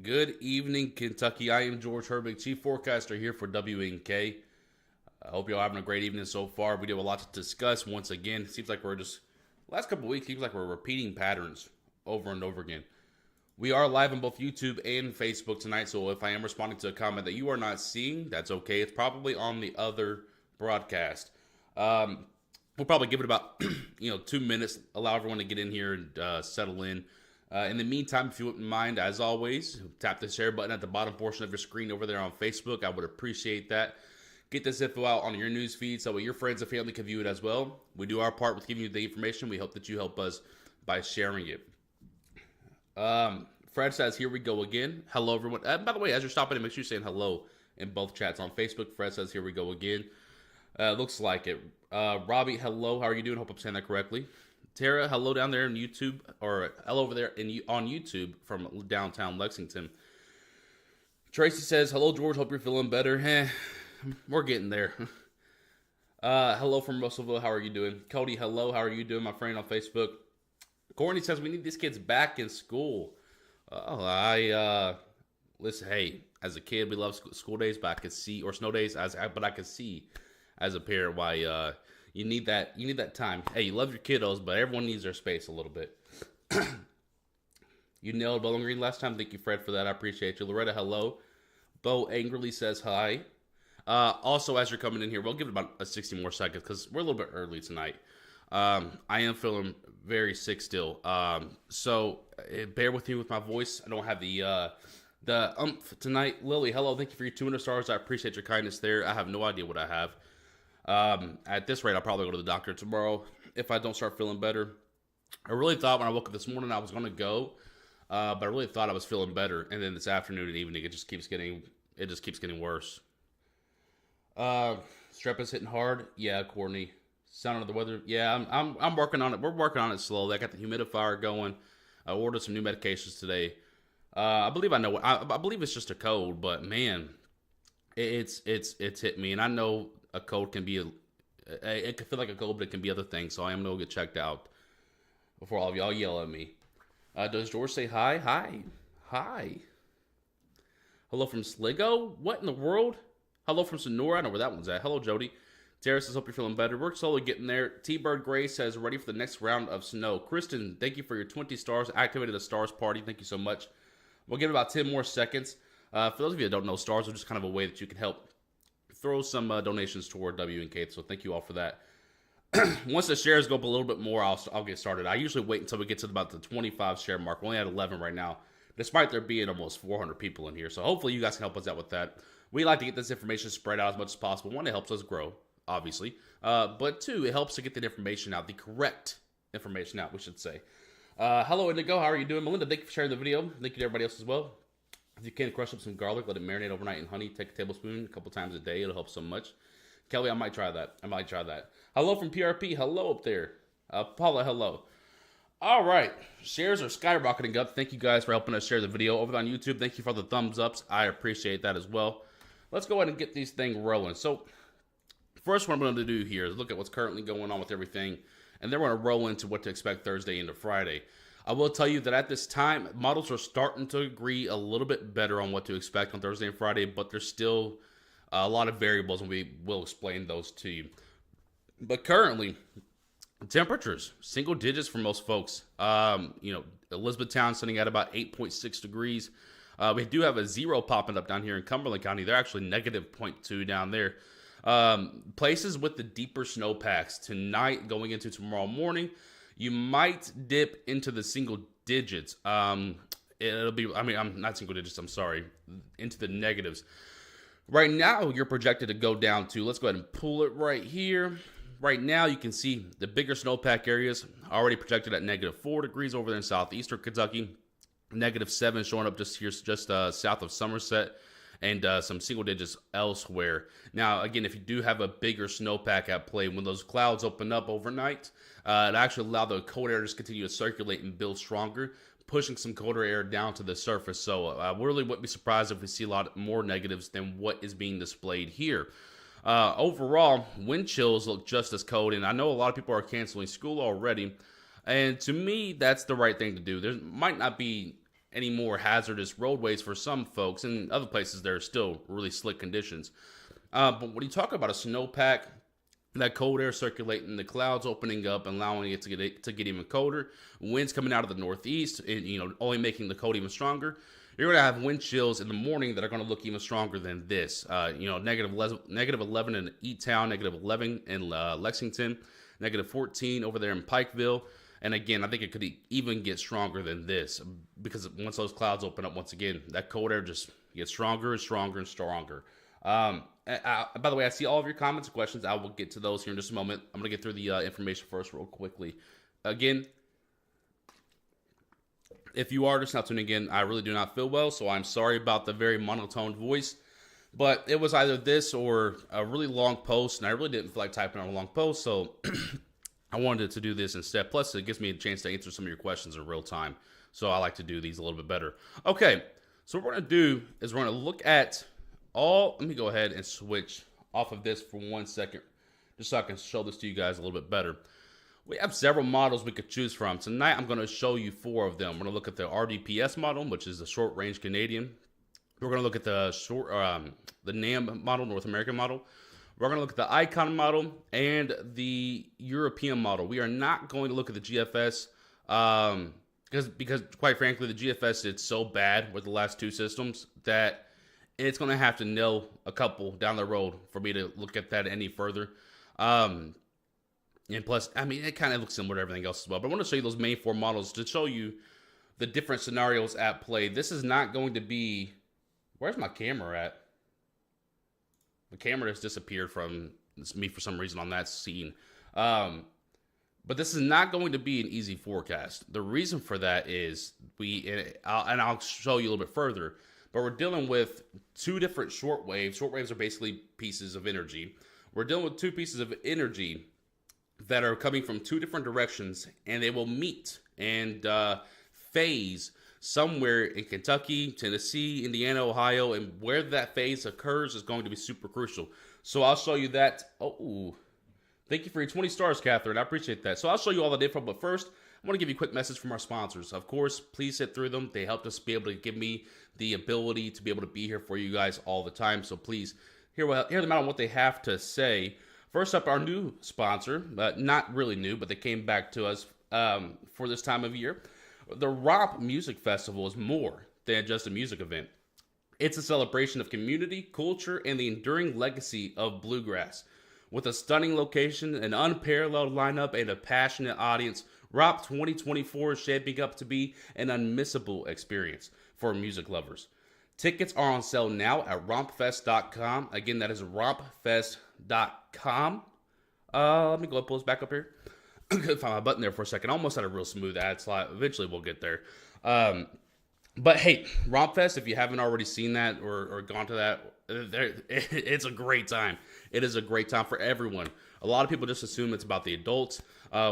Good evening, Kentucky. I am George Herbig, Chief Forecaster here for WNK. I hope you're all having a great evening so far. We do have a lot to discuss once again. It seems like we're just, last couple of weeks, seems like we're repeating patterns over and over again. We are live on both YouTube and Facebook tonight, so if I am responding to a comment that you are not seeing, that's okay. It's probably on the other broadcast. We'll probably give it about 2 minutes, allow everyone to get in here and settle in. In the meantime, if you wouldn't mind, as always, tap the share button at the bottom portion of your screen over there on Facebook. I would appreciate that. Get this info out on your news feed so your friends and family can view it as well. We do our part with giving you the information. We hope that you help us by sharing it. Fred says, here we go again. Hello, everyone. By the way, as you're stopping, make sure you're saying hello in both chats. On Facebook, Fred says, here we go again. Looks like it. Robbie, hello. How are you doing? Hope I'm saying that correctly. Tara, hello down there in YouTube, or hello over there on YouTube from downtown Lexington. Tracy says, hello, George. Hope you're feeling better. We're getting there. Hello from Russellville. How are you doing? Cody, hello. How are you doing, my friend on Facebook? Courtney says, we need these kids back in school. Listen, hey, as a kid, we love school days, but I could see, or snow days, but I could see as a parent why you need that time. Hey, you love your kiddos, but everyone needs their space a little bit. You nailed Bowling Green last time. Thank you, Fred, for that. I appreciate you. Loretta, hello. Bo angrily says hi. Also, as you're coming in here, we'll give it about 60 more seconds because we're a little bit early tonight. I am feeling very sick still. So bear with me with my voice. I don't have the umph tonight. Lily, hello. Thank you for your 200 stars. I appreciate your kindness there. I have no idea what I have. At this rate, I'll probably go to the doctor tomorrow if I don't start feeling better. I really thought when I woke up this morning I was going to go, but I really thought I was feeling better. And then this afternoon and evening, it just keeps getting worse. Strep is hitting hard. Yeah, Courtney. Sound of the weather. Yeah, I'm working on it. We're working on it slowly. I got the humidifier going. I ordered some new medications today. I believe I know. I believe it's just a cold, but man, it's hit me, and I know a cold can be it can feel like a cold, but it can be other things. So I am gonna get checked out before all of y'all yell at me. Does George say hi? Hi. Hello from Sligo. What in the world? Hello from Sonora. I know where that one's at. Hello, Jody. Tara says, hope you're feeling better. We're slowly getting there. T-Bird Gray says, ready for the next round of snow. Kristen, thank you for your 20 stars. Activated the stars party. Thank you so much. We'll give it about 10 more seconds. For those of you that don't know, stars are just kind of a way that you can help throw some donations toward WNK. So thank you all for that. Once the shares go up a little bit more, I'll get started. I usually wait until we get to about the 25 share mark. We're only at 11 right now, despite there being almost 400 people in here. So hopefully you guys can help us out with that. We like to get this information spread out as much as possible. One, it helps us grow, obviously. But two, it helps to get that information out, the correct information out, we should say. Hello, Indigo. How are you doing? Melinda, thank you for sharing the video. Thank you to everybody else as well. If you can, crush up some garlic, let it marinate overnight in honey. Take a tablespoon a couple times a day. It'll help so much. Kelly, I might try that. Hello from PRP. Hello up there. Paula, hello. All right. Shares are skyrocketing up. Thank you guys for helping us share the video over on YouTube. Thank you for the thumbs ups. I appreciate that as well. Let's go ahead and get these things rolling. So, first what I'm going to do here is look at what's currently going on with everything. And then we're going to roll into what to expect Thursday into Friday. I will tell you that at this time, models are starting to agree a little bit better on what to expect on Thursday and Friday, but there's still a lot of variables, and we will explain those to you. But currently, temperatures, single digits for most folks. Elizabethtown sitting at about 8.6 degrees. We do have a 0 popping up down here in Cumberland County. They're actually negative 0.2 down there. Places with the deeper snowpacks tonight going into tomorrow morning, you might dip into the single digits. It'll be, I'm not single digits, I'm sorry, into the negatives. Right now, you're projected to go down to, let's go ahead and pull it right here. Right now, you can see the bigger snowpack areas already projected at negative 4 degrees over there in southeastern Kentucky. Negative 7 showing up just here, just south of Somerset, and some single digits elsewhere. Now, again, if you do have a bigger snowpack at play, when those clouds open up overnight, it actually allow the cold air to just continue to circulate and build stronger, pushing some colder air down to the surface. So we really wouldn't be surprised if we see a lot more negatives than what is being displayed here. Overall, wind chills look just as cold, and I know a lot of people are canceling school already. And to me, that's the right thing to do. There might not be any more hazardous roadways for some folks. In other places, there are still really slick conditions. But when you talk about a snowpack, that cold air circulating, the clouds opening up and allowing it to get even colder, winds coming out of the northeast, and only making the cold even stronger. You're going to have wind chills in the morning that are going to look even stronger than this. Negative 11 in E-Town, negative 11 in Lexington, negative 14 over there in Pikeville. And again, I think it could even get stronger than this, because once those clouds open up once again, that cold air just gets stronger and stronger and stronger. By the way, I see all of your comments and questions. I will get to those here in just a moment. I'm going to get through the information first real quickly. Again, if you are just now tuning in, I really do not feel well, so I'm sorry about the very monotone voice. But it was either this or a really long post, and I really didn't feel like typing on a long post, so I wanted to do this instead. Plus, it gives me a chance to answer some of your questions in real time, so I like to do these a little bit better. Okay, so what we're going to do is we're going to look at let me go ahead and switch off of this for 1 second, just so I can show this to you guys a little bit better. We have several models we could choose from. Tonight, I'm going to show you 4 of them. We're going to look at the RDPS model, which is the short-range Canadian. We're going to look at the NAM model, North American model. We're going to look at the Icon model and the European model. We are not going to look at the GFS because quite frankly, the GFS did so bad with the last 2 systems that it's going to have to nail a couple down the road for me to look at that any further. And plus, I mean, it kind of looks similar to everything else as well. But I want to show you those main 4 models to show you the different scenarios at play. This is not going to be... Where's my camera at? The camera has disappeared from me for some reason on that scene. But this is not going to be an easy forecast. The reason for that is I'll show you a little bit further, but we're dealing with 2 different short waves. Short waves are basically pieces of energy. We're dealing with 2 pieces of energy that are coming from 2 different directions, and they will meet and phase somewhere in Kentucky, Tennessee, Indiana, Ohio, and where that phase occurs is going to be super crucial. So I'll show you that. Oh, thank you for your 20 stars, Catherine. I appreciate that. So I'll show you all the info, but first, I want to give you a quick message from our sponsors. Of course, please sit through them. They helped us be able to give me the ability to be able to be here for you guys all the time. So please hear them out on what they have to say. First up, our new sponsor, not really new, but they came back to us for this time of year. The Romp Music Festival is more than just a music event. It's a celebration of community, culture, and the enduring legacy of bluegrass. With a stunning location, an unparalleled lineup, and a passionate audience, Romp 2024 is shaping up to be an unmissable experience for music lovers. Tickets are on sale now at rompfest.com. Again, that is rompfest.com. Let me go and pull this back up here. I couldn't find my button there for a second. I almost had a real smooth ad slide. Eventually, we'll get there. But hey, Romp Fest, if you haven't already seen that or gone to that, it's a great time. It is a great time for everyone. A lot of people just assume it's about the adults,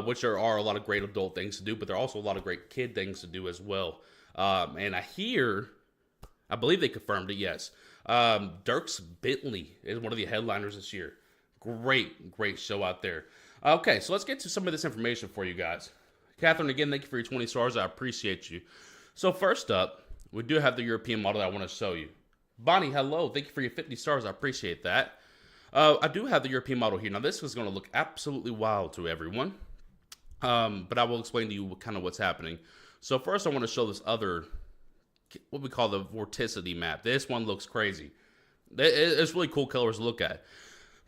which there are a lot of great adult things to do, but there are also a lot of great kid things to do as well. And I believe they confirmed it, yes. Dierks Bentley is one of the headliners this year. Great show out there. Okay, so let's get to some of this information for you guys. Catherine, again, thank you for your 20 stars. I appreciate you. So first up, we do have the European model that I want to show you. Bonnie, hello. Thank you for your 50 stars. I appreciate that. I do have the European model here. Now, this is going to look absolutely wild to everyone. But I will explain to you what's happening. So first, I want to show this other, what we call the vorticity map. This one looks crazy. It's really cool colors to look at.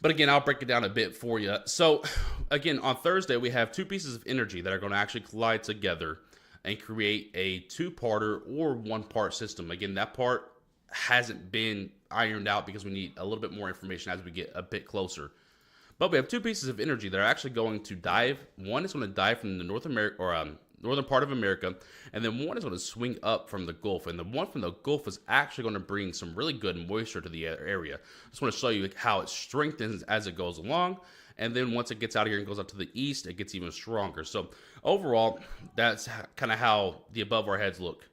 But again, I'll break it down a bit for you. So again, on Thursday, we have 2 pieces of energy that are going to actually collide together and create a 2-parter or 1-part system. Again, that part hasn't been ironed out because we need a little bit more information as we get a bit closer. But we have 2 pieces of energy that are actually going to dive. One is going to dive from the northern part of America, and then one is going to swing up from the Gulf. And the one from the Gulf is actually going to bring some really good moisture to the area. I just want to show you how it strengthens as it goes along. And then once it gets out of here and goes out to the east, it gets even stronger. So overall, that's kind of how the above our heads look.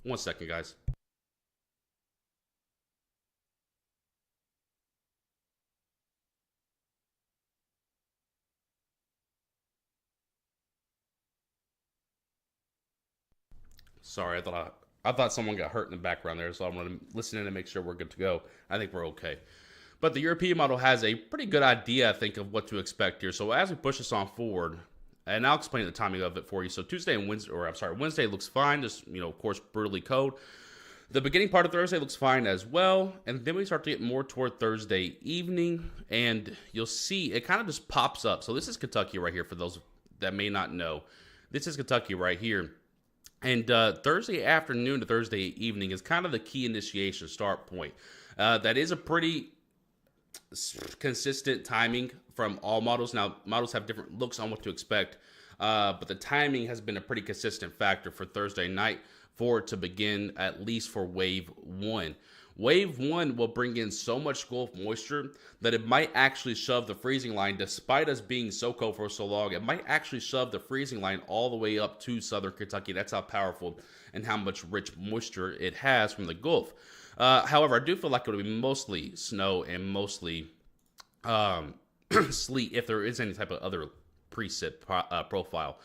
1 second, guys. Sorry, I thought someone got hurt in the background there, so I'm going to listen in and make sure we're good to go. I think we're okay. But the European model has a pretty good idea, I think, of what to expect here. So as we push this on forward, and I'll explain the timing of it for you. So Tuesday and Wednesday, Wednesday looks fine, just, of course, brutally cold. The beginning part of Thursday looks fine as well, and then we start to get more toward Thursday evening, and you'll see it kind of just pops up. So this is Kentucky right here for those that may not know. This is Kentucky right here. And Thursday afternoon to Thursday evening is kind of the key initiation start point. That is a pretty consistent timing from all models. Now, models have different looks on what to expect, but the timing has been a pretty consistent factor for Thursday night for it to begin, at least for Wave 1. Wave 1 will bring in so much Gulf moisture that it might actually shove the freezing line, despite us being so cold for so long, it might actually shove the freezing line all the way up to southern Kentucky. That's how powerful and how much rich moisture it has from the Gulf. However, I do feel like it'll be mostly snow and mostly sleet if there is any type of other precip profile.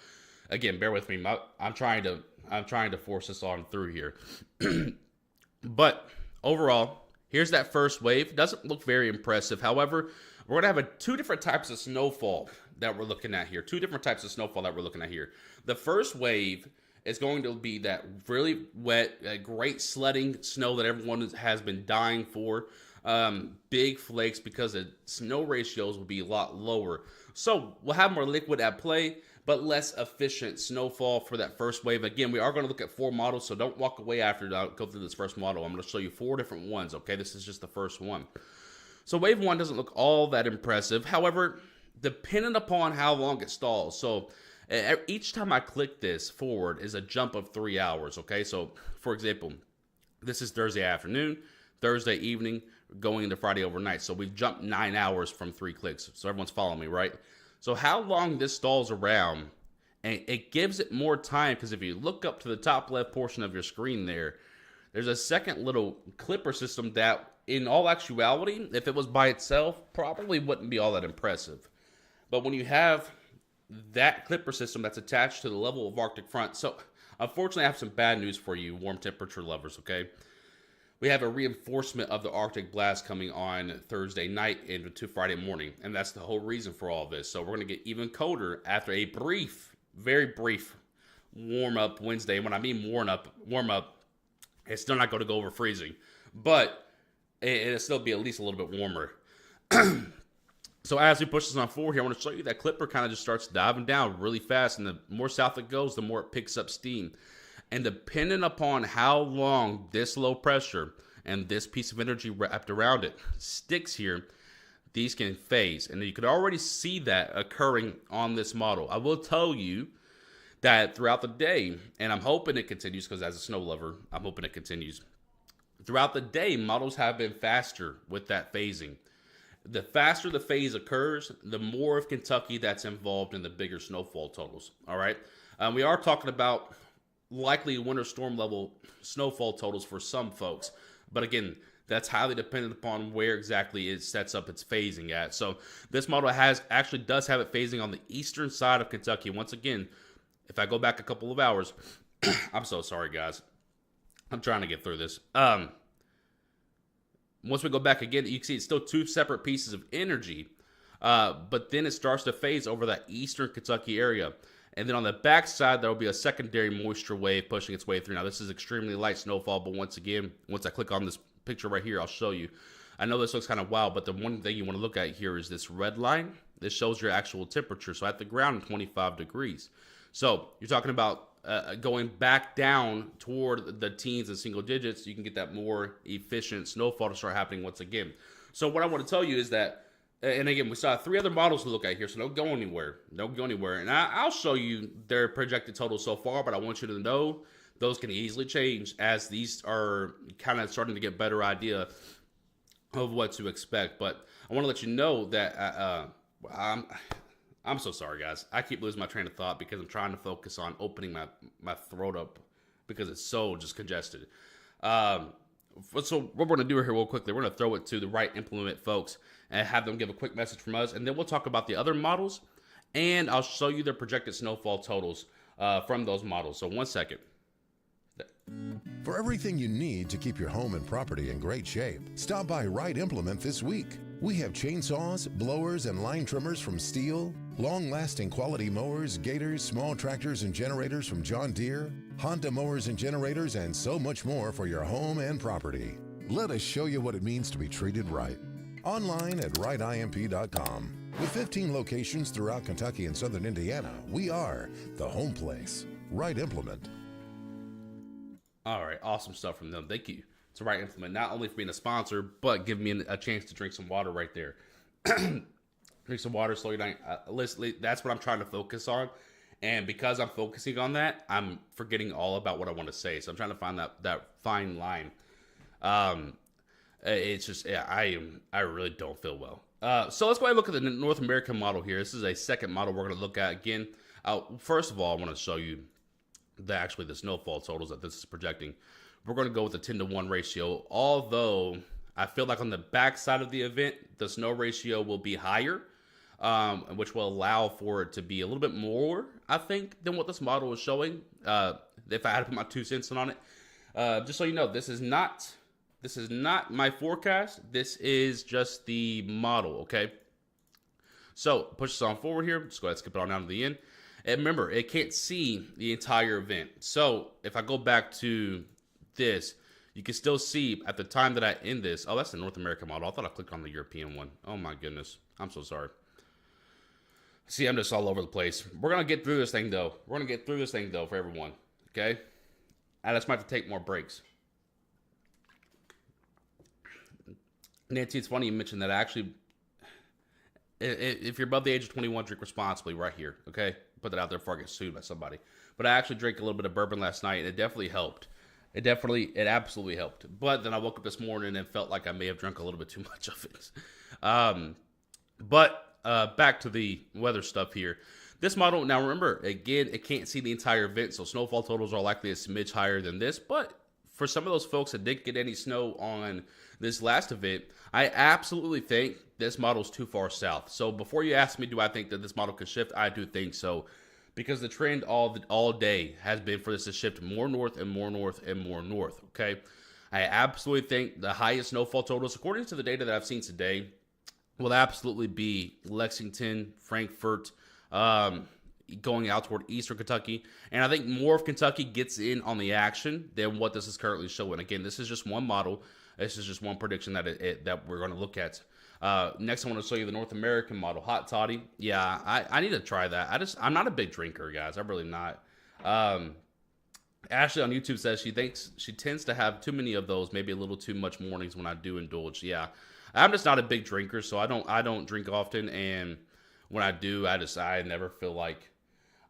Again, bear with me. I'm trying to force this on through here. But overall, here's that first wave. Doesn't look very impressive. However, we're going to have two different types of snowfall that we're looking at here. The first wave is going to be that really wet, great sledding snow that everyone has been dying for. Big flakes because the snow ratios will be a lot lower. So we'll have more liquid at play, but less efficient snowfall for that first wave. Again, we are going to look at 4 models, so don't walk away after I go through this first model. I'm going to show you 4 different ones, okay? This is just the first one. So wave 1 doesn't look all that impressive. However, depending upon how long it stalls. So each time I click this forward is a jump of 3 hours, okay? So, for example, this is Thursday afternoon, Thursday evening, going into Friday overnight. So we've jumped 9 hours from 3 clicks. So everyone's following me, right? So how long this stalls around, and it gives it more time, because if you look up to the top left portion of your screen there's a second little clipper system that, in all actuality, if it was by itself, probably wouldn't be all that impressive. But when you have that clipper system that's attached to the level of Arctic front, so unfortunately I have some bad news for you, warm temperature lovers, okay? We have a reinforcement of the Arctic blast coming on Thursday night into Friday morning, and that's the whole reason for all this. So we're going to get even colder after a brief, very brief warm-up Wednesday. And when I mean warm-up, it's still not going to go over freezing, but it'll still be at least a little bit warmer. So as we push this on forward here, I want to show you that clipper kind of just starts diving down really fast, and the more south it goes, the more it picks up steam. And depending upon how long this low pressure and this piece of energy wrapped around it sticks here, these can phase. And you could already see that occurring on this model. I will tell you that throughout the day, and I'm hoping it continues, because as a snow lover, I'm hoping it continues. Throughout the day, models have been faster with that phasing. The faster the phase occurs, the more of Kentucky that's involved in the bigger snowfall totals. All right. We are talking about likely winter storm level snowfall totals for some folks. But again, that's highly dependent upon where exactly it sets up its phasing at. So this model actually does have it phasing on the eastern side of Kentucky. Once again, if I go back a couple of hours, I'm so sorry, guys. I'm trying to get through this. Once we go back again, you can see it's still 2 separate pieces of energy, but then it starts to phase over that eastern Kentucky area. And then on the back side, there will be a secondary moisture wave pushing its way through. Now, this is extremely light snowfall, but once again, once I click on this picture right here, I'll show you. I know this looks kind of wild, but the one thing you want to look at here is this red line. This shows your actual temperature. So at the ground, 25 degrees. So you're talking about going back down toward the teens and single digits. You can get that more efficient snowfall to start happening once again. So what I want to tell you is that, and again, we saw 3 other models to look at here, so don't go anywhere. Don't go anywhere. And I'll show you their projected totals so far, but I want you to know those can easily change as these are kind of starting to get better idea of what to expect. But I want to let you know that I'm so sorry, guys. I keep losing my train of thought because I'm trying to focus on opening my throat up because it's so just congested. So what we're going to do here real quickly, we're going to throw it to the right implement folks and have them give a quick message from us. And then we'll talk about the other models, and I'll show you their projected snowfall totals from those models. So 1 second. For everything you need to keep your home and property in great shape, stop by Right Implement this week. We have chainsaws, blowers, and line trimmers from Steel, long-lasting quality mowers, gators, small tractors, and generators from John Deere, Honda mowers and generators, and so much more for your home and property. Let us show you what it means to be treated right. Online at rightimp.com. With 15 locations throughout Kentucky and Southern Indiana, we are the home place. Right Implement. All right, awesome stuff from them. Thank you to Right Implement, not only for being a sponsor, but giving me a chance to drink some water right there. Drink some water, slow you down. Listen, that's what I'm trying to focus on. And because I'm focusing on that, I'm forgetting all about what I want to say. So I'm trying to find that fine line. It's just, yeah, I really don't feel well. So let's go ahead and look at the North American model here. This is a second model we're going to look at again. First of all, I want to show you the snowfall totals that this is projecting. We're going to go with a 10-to-1 ratio, although I feel like on the back side of the event, the snow ratio will be higher, which will allow for it to be a little bit more, I think, than what this model is showing. If I had to put my 2 cents on it, just so you know, this is not my forecast. This is just the model, okay? So push this on forward here. Just go ahead and skip it on down to the end. And remember, it can't see the entire event. So if I go back to this, you can still see at the time that I end this. Oh, that's the North American model. I thought I clicked on the European one. Oh my goodness. I'm so sorry. See, I'm just all over the place. We're going to get through this thing though. We're going to get through this thing though for everyone. Okay? I just might have to take more breaks. Nancy, it's funny you mentioned that. Actually, if you're above the age of 21, drink responsibly right here. Okay? Put that out there before I get sued by somebody. But I actually drank a little bit of bourbon last night, and it definitely helped. It absolutely helped. But then I woke up this morning and felt like I may have drunk a little bit too much of it. But back to the weather stuff here. This model, now remember, again, it can't see the entire event, so snowfall totals are likely a smidge higher than this. But for some of those folks that didn't get any snow on this last event, I absolutely think this model's too far south. So before you ask me, do I think that this model could shift? I do think so. Because the trend all day has been for this to shift more north and more north and more north, okay? I absolutely think the highest snowfall totals, according to the data that I've seen today, will absolutely be Lexington, Frankfort, going out toward eastern Kentucky. And I think more of Kentucky gets in on the action than what this is currently showing. Again, this is just one model. This is just one prediction that we're going to look at. Next, I want to show you the North American model, Hot Toddy. Yeah, I need to try that. I'm not a big drinker, guys. I'm really not. Ashley on YouTube says she thinks she tends to have too many of those, maybe a little too much mornings when I do indulge. Yeah, I'm just not a big drinker, so I don't drink often. And when I do, I never feel like,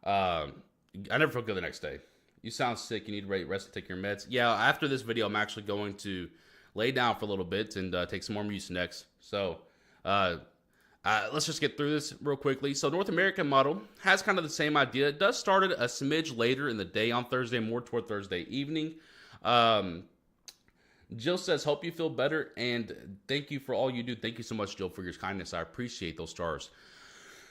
I never feel good the next day. You sound sick. You need to rest and take your meds. Yeah, after this video, I'm actually going to lay down for a little bit and take some more Mucinex. So let's just get through this real quickly. So North American model has kind of the same idea. It does start a smidge later in the day on Thursday, more toward Thursday evening. Jill says, hope you feel better, and thank you for all you do. Thank you so much, Jill, for your kindness. I appreciate those stars.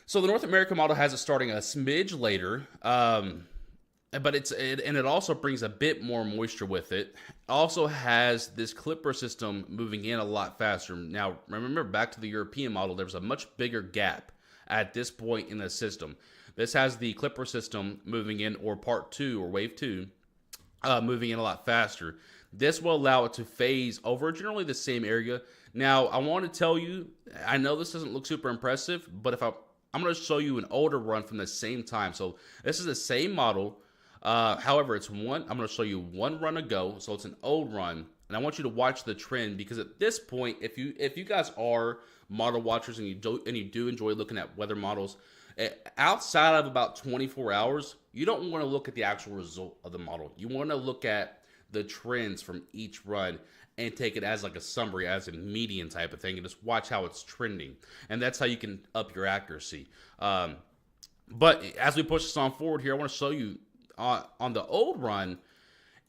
So the North American model has it starting a smidge later, but it also brings a bit more moisture with it. Also has this clipper system moving in a lot faster. Now, remember back to the European model, there was a much bigger gap at this point in the system. This has the clipper system moving in, or part 2, or wave 2, moving in a lot faster. This will allow it to phase over generally the same area. Now, I want to tell you, I know this doesn't look super impressive, but I'm going to show you an older run from the same time. So this is the same model. However, I'm going to show you one run ago, so it's an old run, and I want you to watch the trend, because at this point, if you guys are model watchers and you do enjoy looking at weather models, outside of about 24 hours, you don't want to look at the actual result of the model. You want to look at the trends from each run and take it as like a summary, as a median type of thing, and just watch how it's trending, and that's how you can up your accuracy. But as we push this on forward here, I want to show you. On the old run,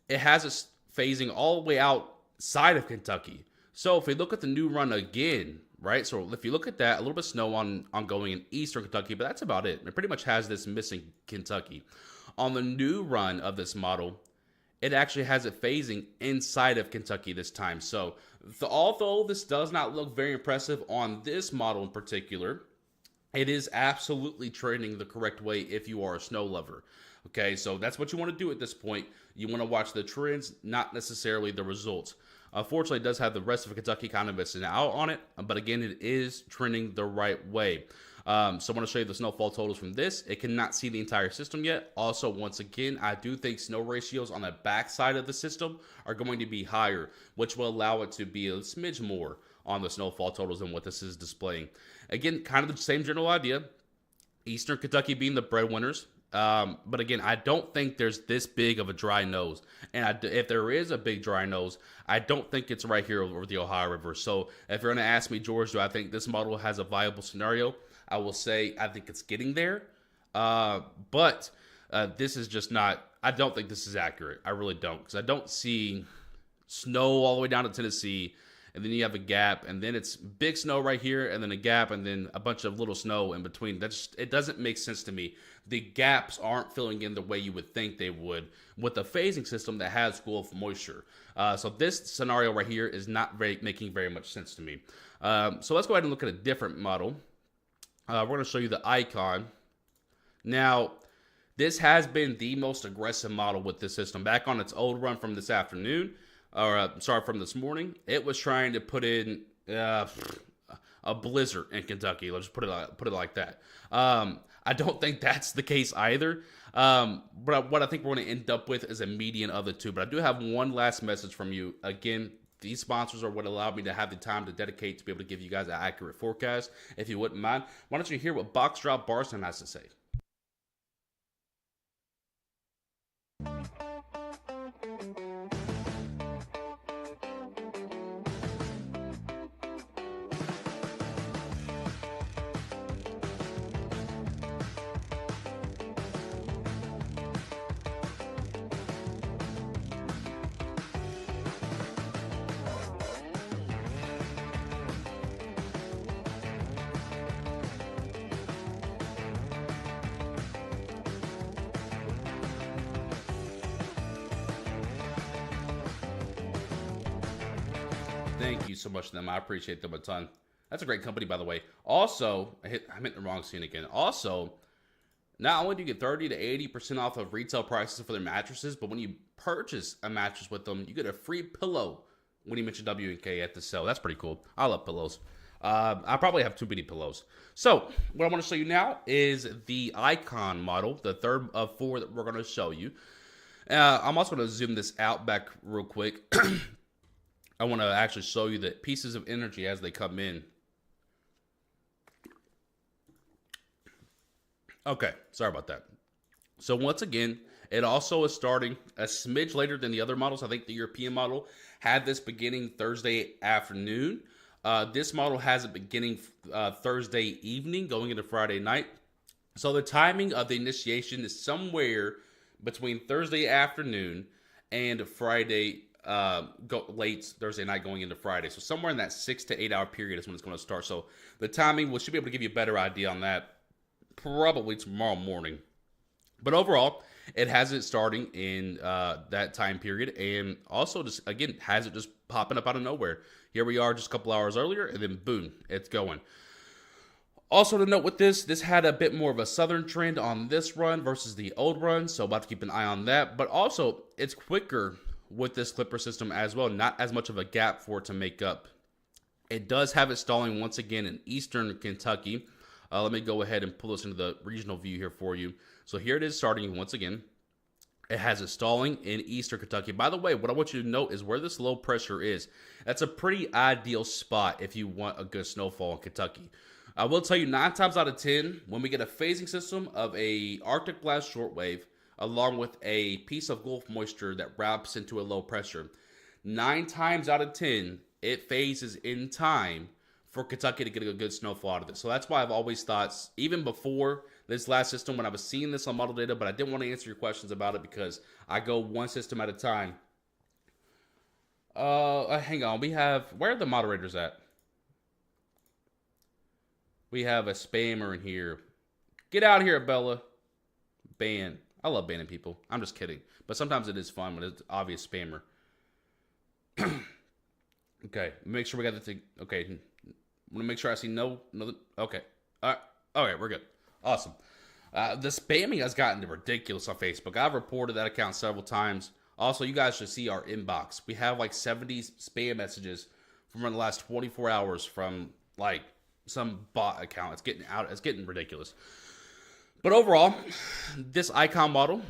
it has us phasing all the way outside of Kentucky. So if we look at the new run again, right? So if you look at that, a little bit of snow on going in eastern Kentucky, but that's about it. It pretty much has this missing Kentucky. On the new run of this model, it actually has it phasing inside of Kentucky this time. So although this does not look very impressive on this model in particular, it is absolutely trending the correct way if you are a snow lover. Okay, so that's what you want to do at this point. You want to watch the trends, not necessarily the results. Unfortunately, it does have the rest of Kentucky kind of missing out on it, but again, it is trending the right way. So I want to show you the snowfall totals from this. It cannot see the entire system yet. Also, once again, I do think snow ratios on the back side of the system are going to be higher, which will allow it to be a smidge more on the snowfall totals than what this is displaying. Again, kind of the same general idea. Eastern Kentucky being the breadwinners. But again, I don't think there's this big of a dry nose. And if there is a big dry nose, I don't think it's right here over the Ohio River. So if you're going to ask me, George, do I think this model has a viable scenario? I will say I think it's getting there. But this is just not, I don't think this is accurate. I really don't. Because I don't see snow all the way down to Tennessee. And then you have a gap, and then it's big snow right here, and then a gap, and then a bunch of little snow in between. It doesn't make sense to me. The gaps aren't filling in the way you would think they would with a phasing system that has Gulf moisture. So this scenario right here is not making very much sense to me. So let's go ahead and look at a different model. We're going to show you the Icon. Now, this has been the most aggressive model with this system. Back on its old run from this afternoon, from this morning, it was trying to put in a blizzard in Kentucky. Let's just put it like that. I don't think that's the case either. But what I think we're going to end up with is a median of the two. But I do have one last message from you. Again, these sponsors are what allowed me to have the time to dedicate to be able to give you guys an accurate forecast. If you wouldn't mind, why don't you hear what BoxDrop Barstow has to say? Thank you so much to them. I appreciate them a ton. That's a great company, by the way. Also, I'm hitting the wrong scene again. Also, not only do you get 30 to 80% off of retail prices for their mattresses, but when you purchase a mattress with them, you get a free pillow when you mention W&K at the sale. That's pretty cool. I love pillows. I probably have too many pillows. So, what I want to show you now is the Icon model, the third of four that we're going to show you. I'm also going to zoom this out back real quick. I want to actually show you the pieces of energy as they come in. Okay, sorry about that. So once again, it also is starting a smidge later than the other models. I think the European model had this beginning Thursday afternoon. This model has it beginning Thursday evening, going into Friday night. So the timing of the initiation is somewhere between Thursday afternoon and Friday late Thursday night going into Friday. So somewhere in that 6 to 8 hour period is when it's going to start. So the timing, we should be able to give you a better idea on that probably tomorrow morning. But overall, it has it starting in that time period, and also just again has it just popping up out of nowhere. Here we are just a couple hours earlier, and then boom, it's going. Also to note with this had a bit more of a southern trend on this run versus the old run, so about to keep an eye on that. But also, it's quicker with this clipper system as well, not as much of a gap for it to make up. It does have it stalling once again in eastern Kentucky. Let me go ahead and pull this into the regional view here for you. So here it is starting once again. It has it stalling in eastern Kentucky. By the way, what I want you to note is where this low pressure is. That's a pretty ideal spot if you want a good snowfall in Kentucky. I will tell you 9 times out of 10, when we get a phasing system of a Arctic blast shortwave, along with a piece of Gulf moisture that wraps into a low pressure, 9 times out of 10, it phases in time for Kentucky to get a good snowfall out of it. So that's why I've always thought, even before this last system, when I was seeing this on model data, but I didn't want to answer your questions about it because I go one system at a time. Hang on. Where are the moderators at? We have a spammer in here. Get out of here, Bella. Ban. I love banning people. I'm just kidding. But sometimes it is fun when it's obvious spammer. Okay, make sure we got the thing. Okay, want to make sure I see no. Okay, all right. Okay, we're good. Awesome. The spamming has gotten ridiculous on Facebook. I've reported that account several times. Also, you guys should see our inbox. We have like 70 spam messages from the last 24 hours from like some bot account. It's getting ridiculous. But overall, this icon model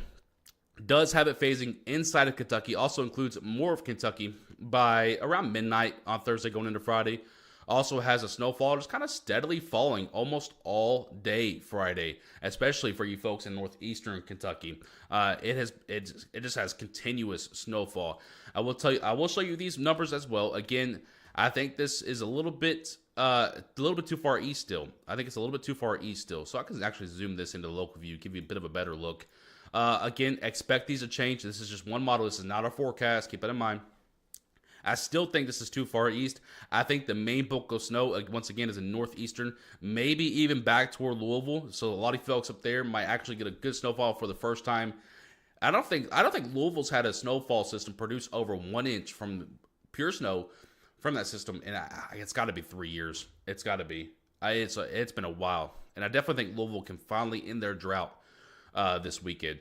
does have it phasing inside of Kentucky. Also includes more of Kentucky by around midnight on Thursday going into Friday. Also has a snowfall just kind of steadily falling almost all day Friday, especially for you folks in northeastern Kentucky. It just has continuous snowfall. I will show you these numbers as well. Again, I think this is a little bit too far east still. I think it's a little bit too far east still. So I can actually zoom this into the local view, give you a bit of a better look. Again, expect these to change. This is just one model. This is not a forecast. Keep that in mind. I still think this is too far east. I think the main bulk of snow, once again, is in northeastern, maybe even back toward Louisville. So a lot of folks up there might actually get a good snowfall for the first time. I don't think Louisville's had a snowfall system produce over 1 inch from pure snow from that system, and it's got to be 3 years. It's got to be. It's been a while, and I definitely think Louisville can finally end their drought this weekend.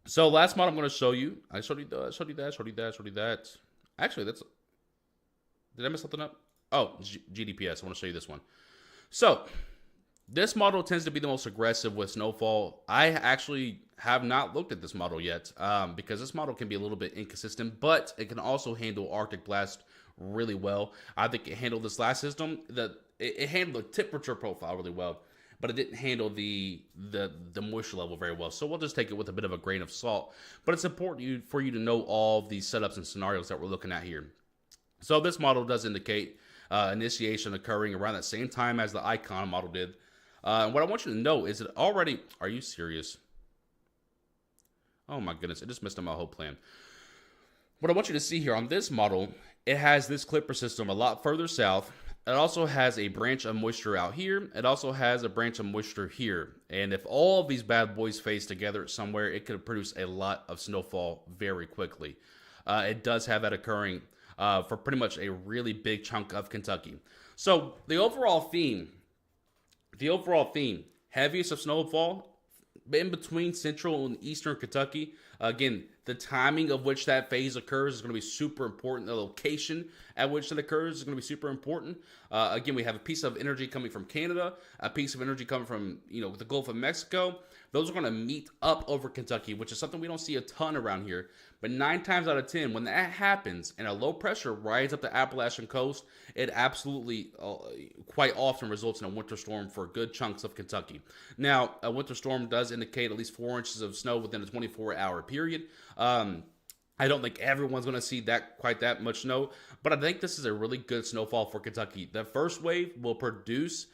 So last model I'm going to show you. I showed you that. Actually, did I mess something up? Oh, GDPS. I want to show you this one. So, this model tends to be the most aggressive with snowfall. I actually have not looked at this model yet because this model can be a little bit inconsistent, but it can also handle Arctic blast really well. I think it handled this last system. It handled the temperature profile really well, but it didn't handle the moisture level very well. So we'll just take it with a bit of a grain of salt. But it's important for you to know all of these setups and scenarios that we're looking at here. So this model does indicate initiation occurring around that same time as the icon model did. And what I want you to know is that already, are you serious? Oh my goodness, it just messed up my whole plan. What I want you to see here on this model, it has this clipper system a lot further south. It also has a branch of moisture out here. It also has a branch of moisture here. And if all of these bad boys phase together somewhere, it could produce a lot of snowfall very quickly. It does have that occurring for pretty much a really big chunk of Kentucky. So the overall theme, heaviest of snowfall in between central and eastern Kentucky. Again, the timing of which that phase occurs is going to be super important. The location at which it occurs is going to be super important. Again, we have a piece of energy coming from Canada, a piece of energy coming from the Gulf of Mexico. Those are going to meet up over Kentucky, which is something we don't see a ton around here. But 9 times out of 10, when that happens and a low pressure rides up the Appalachian coast, it absolutely quite often results in a winter storm for good chunks of Kentucky. Now, a winter storm does indicate at least 4 inches of snow within a 24-hour period. I don't think everyone's going to see quite that much snow, but I think this is a really good snowfall for Kentucky. The first wave will produce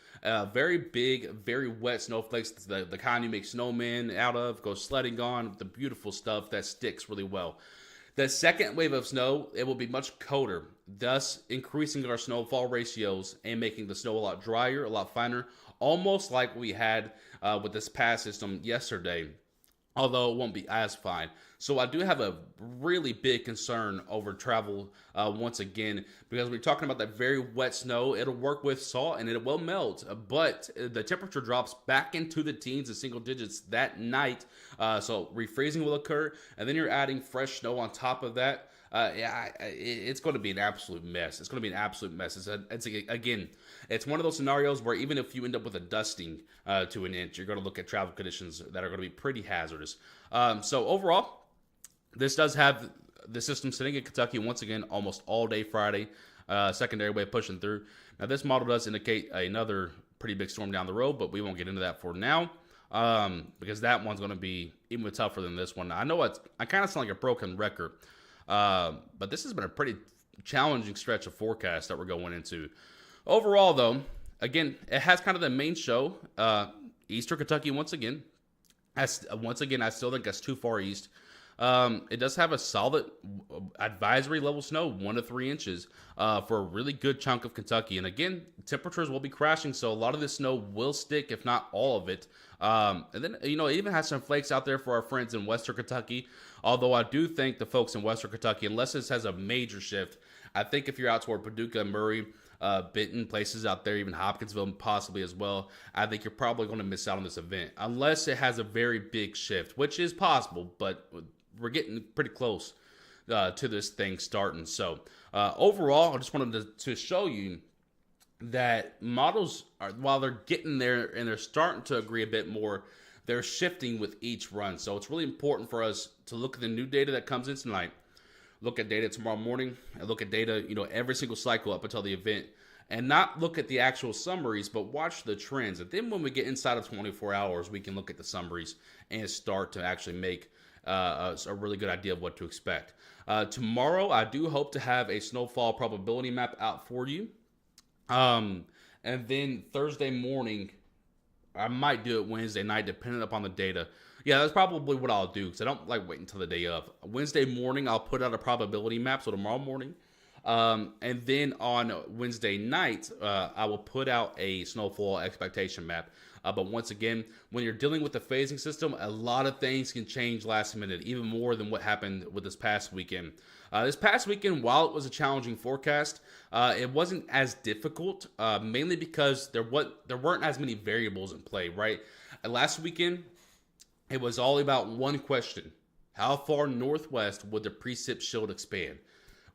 very big, very wet snowflakes, the kind you make snowmen out of, go sledding on, the beautiful stuff that sticks really well. The second wave of snow, it will be much colder, thus increasing our snowfall ratios and making the snow a lot drier, a lot finer, almost like we had with this past system yesterday, although it won't be as fine. So I do have a really big concern over travel once again, because we're talking about that very wet snow. It'll work with salt and it will melt, but the temperature drops back into the teens and single digits that night. So refreezing will occur, and then you're adding fresh snow on top of that. It's going to be an absolute mess. It's going to be an absolute mess. It's one of those scenarios where even if you end up with a dusting to an inch, you're going to look at travel conditions that are going to be pretty hazardous. So overall, this does have the system sitting in Kentucky once again almost all day Friday. Secondary wave pushing through. Now this model does indicate another pretty big storm down the road, but we won't get into that for now because that one's going to be even tougher than this one. I know I kind of sound like a broken record, but this has been a pretty challenging stretch of forecast that we're going into. Overall, though, again, it has kind of the main show. Eastern Kentucky once again. I still think that's too far east. It does have a solid advisory level snow, 1 to 3 inches, for a really good chunk of Kentucky. And again, temperatures will be crashing, so a lot of this snow will stick, if not all of it. And then, it even has some flakes out there for our friends in Western Kentucky. Although I do think the folks in Western Kentucky, unless this has a major shift, I think if you're out toward Paducah, Murray, Benton, places out there, even Hopkinsville possibly as well, I think you're probably going to miss out on this event. Unless it has a very big shift, which is possible, but we're getting pretty close to this thing starting. So overall, I just wanted to show you that models are, while they're getting there and they're starting to agree a bit more, they're shifting with each run. So it's really important for us to look at the new data that comes in tonight, look at data tomorrow morning, and look at data, every single cycle up until the event, and not look at the actual summaries, but watch the trends. And then when we get inside of 24 hours, we can look at the summaries and start to actually make a really good idea of what to expect. Tomorrow, I do hope to have a snowfall probability map out for you. And then Thursday morning, I might do it Wednesday night, depending upon the data. Yeah, that's probably what I'll do, because I don't like waiting until the day of. Wednesday morning, I'll put out a probability map, so tomorrow morning. And then on Wednesday night, I will put out a snowfall expectation map. But once again, when you're dealing with the phasing system, a lot of things can change last minute, even more than what happened with this past weekend. This past weekend, while it was a challenging forecast, it wasn't as difficult, mainly because there weren't as many variables in play, right? Last weekend, it was all about one question: how far northwest would the precip shield expand?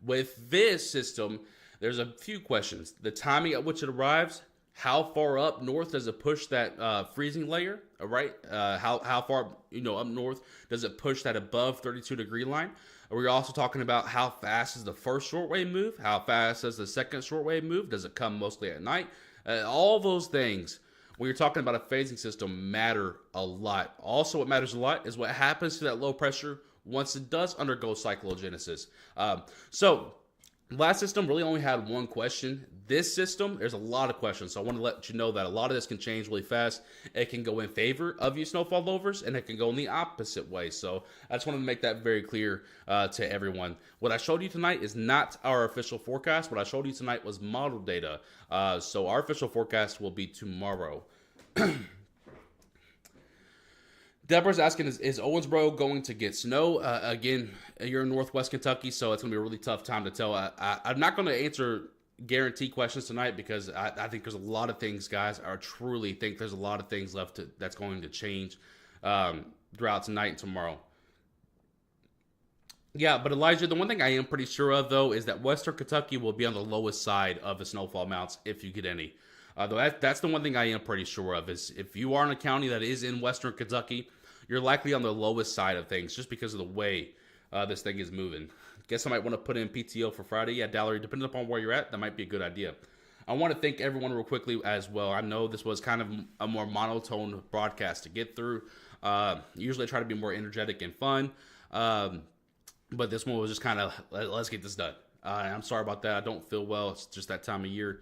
With this system, there's a few questions: the timing at which it arrives, how far up north does it push that freezing layer, right? How far up north does it push that above 32-degree line? We're also talking about how fast is the first shortwave move, how fast does the second shortwave move, does it come mostly at night? All those things, when you're talking about a phasing system, matter a lot. Also, what matters a lot is what happens to that low pressure once it does undergo cyclogenesis. So last system really only had one question. This system, there's a lot of questions. So I want to let you know that a lot of this can change really fast. It can go in favor of you snowfall lovers, and it can go in the opposite way. So I just wanted to make that very clear to everyone. What I showed you tonight is not our official forecast. What I showed you tonight was model data. So our official forecast will be tomorrow. Deborah's asking, is Owensboro going to get snow? Again, you're in Northwest Kentucky, so it's going to be a really tough time to tell. I'm not going to answer guarantee questions tonight, because I think there's a lot of things, guys. I truly think there's a lot of things left that's going to change throughout tonight and tomorrow. Yeah, but Elijah, the one thing I am pretty sure of, though, is that Western Kentucky will be on the lowest side of the snowfall amounts, if you get any. Though that's the one thing I am pretty sure of, is if you are in a county that is in Western Kentucky, you're likely on the lowest side of things, just because of the way this thing is moving. Guess I might want to put in PTO for Friday. Yeah, Dallery, depending upon where you're at, that might be a good idea. I want to thank everyone real quickly as well. I know this was kind of a more monotone broadcast to get through. Usually I try to be more energetic and fun. But this one was just kind of, let's get this done. I'm sorry about that. I don't feel well. It's just that time of year.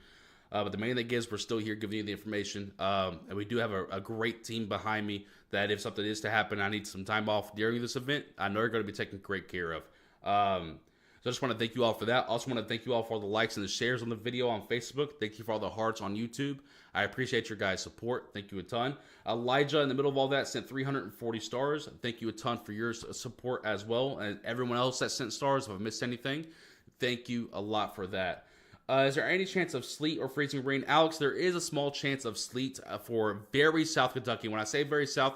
But the main thing is we're still here giving you the information. And we do have a great team behind me that if something is to happen, I need some time off during this event, I know you're going to be taken great care of. So I just want to thank you all for that. Also want to thank you all for all the likes and the shares on the video on Facebook. Thank you for all the hearts on YouTube. I appreciate your guys' support. Thank you a ton. Elijah, in the middle of all that, sent 340 stars. Thank you a ton for your support as well. And everyone else that sent stars, if I missed anything, thank you a lot for that. Is there any chance of sleet or freezing rain? Alex, there is a small chance of sleet for very South Kentucky. When I say very south,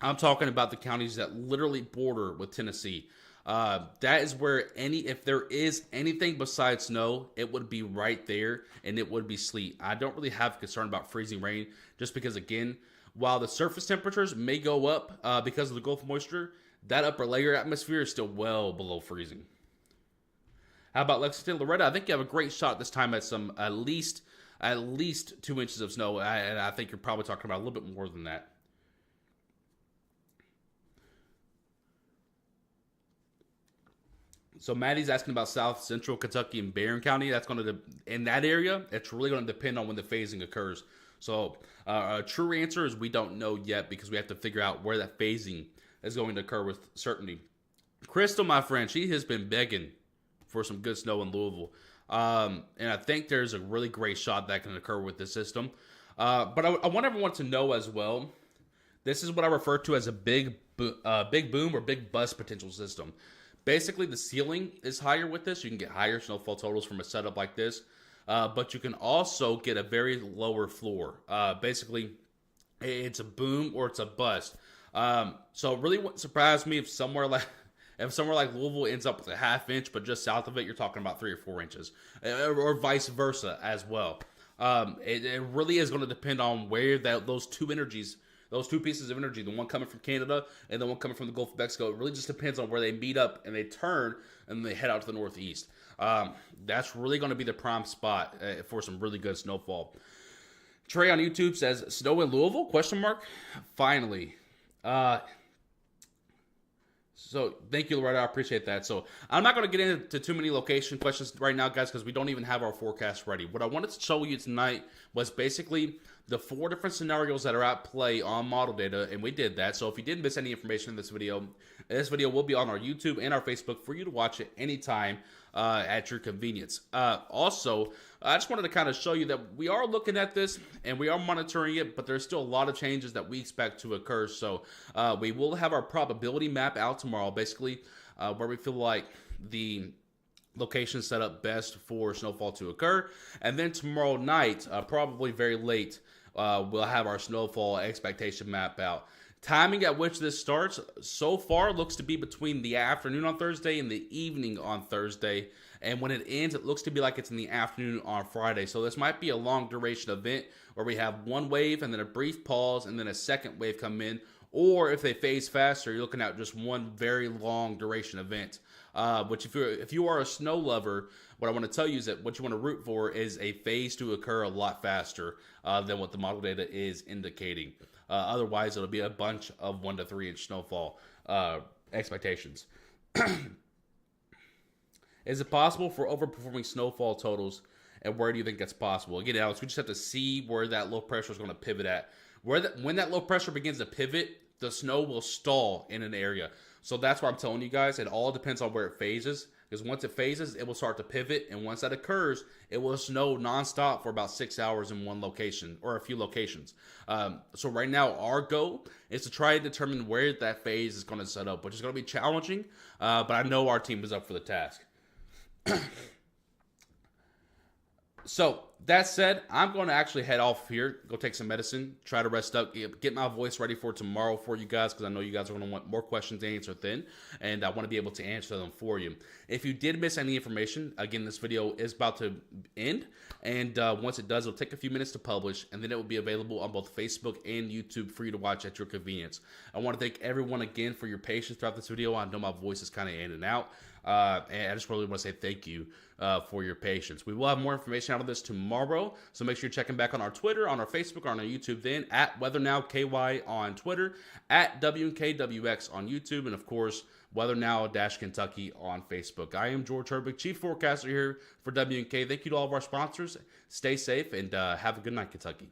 I'm talking about the counties that literally border with Tennessee. That is where if there is anything besides snow, it would be right there, and it would be sleet. I don't really have concern about freezing rain, just because, again, while the surface temperatures may go up because of the Gulf moisture, that upper layer atmosphere is still well below freezing. How about Lexington, Loretta? I think you have a great shot this time at some at least 2 inches of snow, and I think you're probably talking about a little bit more than that. So Maddie's asking about South Central Kentucky and Barron County. That's going to, in that area, it's really going to depend on when the phasing occurs. So a true answer is we don't know yet, because we have to figure out where that phasing is going to occur with certainty. Crystal, my friend, she has been begging for some good snow in Louisville. And I think there's a really great shot that can occur with this system. But I want everyone to know as well, this is what I refer to as a big boom or big bust potential system. Basically, the ceiling is higher with this. You can get higher snowfall totals from a setup like this. But you can also get a very lower floor. Basically, it's a boom or it's a bust. So it really wouldn't surprise me if somewhere like Louisville ends up with a half inch, but just south of it, you're talking about 3 or 4 inches, or vice versa as well. It really is going to depend on where those two pieces of energy, the one coming from Canada and the one coming from the Gulf of Mexico, it really just depends on where they meet up and they turn and they head out to the northeast. That's really going to be the prime spot for some really good snowfall. Trey on YouTube says, snow in Louisville? ? Finally. So thank you, Loretta. I appreciate that. So I'm not going to get into too many location questions right now, guys, because we don't even have our forecast ready. What I wanted to show you tonight was basically the 4 different scenarios that are at play on model data, and we did that. So if you didn't miss any information in this video will be on our YouTube and our Facebook for you to watch it anytime at your convenience. Also, I just wanted to kind of show you that we are looking at this and we are monitoring it, but there's still a lot of changes that we expect to occur. So we will have our probability map out tomorrow, basically where we feel like the location set up best for snowfall to occur. And then tomorrow night, probably very late, we'll have our snowfall expectation map out. Timing at which this starts so far looks to be between the afternoon on Thursday and the evening on Thursday. And when it ends, it looks to be like it's in the afternoon on Friday. So this might be a long duration event where we have one wave and then a brief pause and then a second wave come in. Or if they phase faster, you're looking at just one very long duration event. Which if you are a snow lover, what I want to tell you is that what you want to root for is a phase to occur a lot faster than what the model data is indicating. Otherwise, it'll be a bunch of 1 to 3 inch snowfall expectations. Is it possible for overperforming snowfall totals, and where do you think that's possible? Again, Alex, we just have to see where that low pressure is going to pivot at. When that low pressure begins to pivot, the snow will stall in an area. So that's why I'm telling you guys, it all depends on where it phases. Because once it phases, it will start to pivot. And once that occurs, it will snow nonstop for about 6 hours in one location or a few locations. So right now, our goal is to try to determine where that phase is going to set up, which is going to be challenging. But I know our team is up for the task. So that said, I'm going to actually head off here, go take some medicine, try to rest up, get my voice ready for tomorrow for you guys, because I know you guys are going to want more questions answered then, and I want to be able to answer them for you. If you did miss any information, again, this video is about to end, and once it does, it'll take a few minutes to publish, and then it will be available on both Facebook and YouTube for you to watch at your convenience. I want to thank everyone again for your patience throughout this video. I know my voice is kind of in and out. And I just really want to say thank you for your patience. We will have more information out of this tomorrow, so make sure you're checking back on our Twitter, on our Facebook, on our YouTube then, at WeatherNowKY on Twitter, at KYWX on YouTube, and of course, WeatherNow-Kentucky on Facebook. I am George Herbig, Chief Forecaster here for WNK. Thank you to all of our sponsors. Stay safe, and have a good night, Kentucky.